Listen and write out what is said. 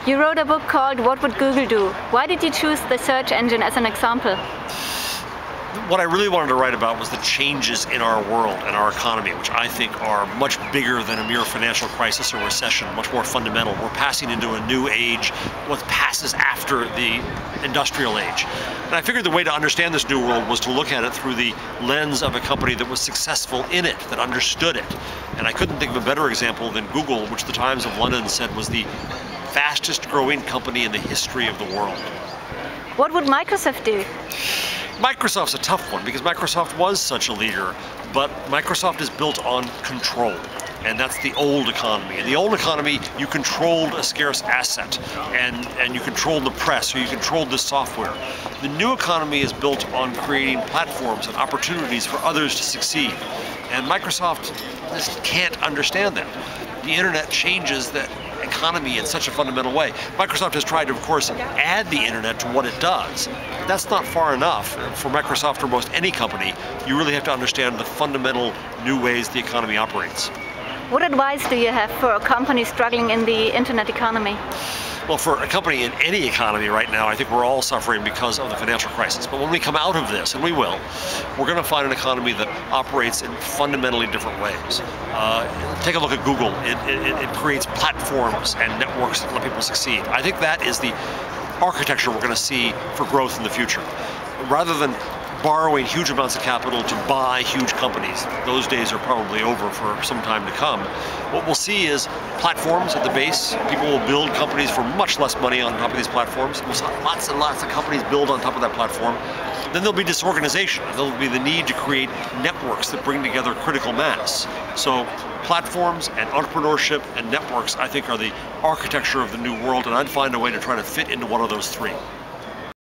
You wrote a book called What Would Google Do? Why did you choose the search engine as an example? What I really wanted to write about was the changes in our world and our economy, which I think are much bigger than a mere financial crisis or recession, much more fundamental. We're passing into a new age, what passes after the industrial age. And I figured the way to understand this new world was to look at it through the lens of a company that was successful in it, that understood it. And I couldn't think of a better example than Google, which the Times of London said was the fastest growing company in the history of the world. What would Microsoft do? Microsoft's a tough one because Microsoft was such a leader, but Microsoft is built on control, and that's the old economy. In the old economy, you controlled a scarce asset, and you controlled the press, or you controlled the software. The new economy is built on creating platforms and opportunities for others to succeed, and Microsoft just can't understand that. The internet changes that economy in such a fundamental way. Microsoft has tried to, of course, add the internet to what it does. But that's not far enough. For Microsoft or most any company, you really have to understand the fundamental new ways the economy operates. What advice do you have for a company struggling in the internet economy? Well, for a company in any economy right now, I think we're all suffering because of the financial crisis. But when we come out of this, and we will, we're going to find an economy that operates in fundamentally different ways. Take a look at Google. It creates platforms and networks that let people succeed. I think that is the architecture we're going to see for growth in the future. Rather than borrowing huge amounts of capital to buy huge companies, those days are probably over for some time to come. What we'll see is platforms at the base. People will build companies for much less money on top of these platforms. We'll see lots and lots of companies build on top of that platform. Then there'll be disorganization. There'll be the need to create networks that bring together critical mass. So platforms and entrepreneurship and networks, I think, are the architecture of the new world, and I'd find a way to try to fit into one of those three.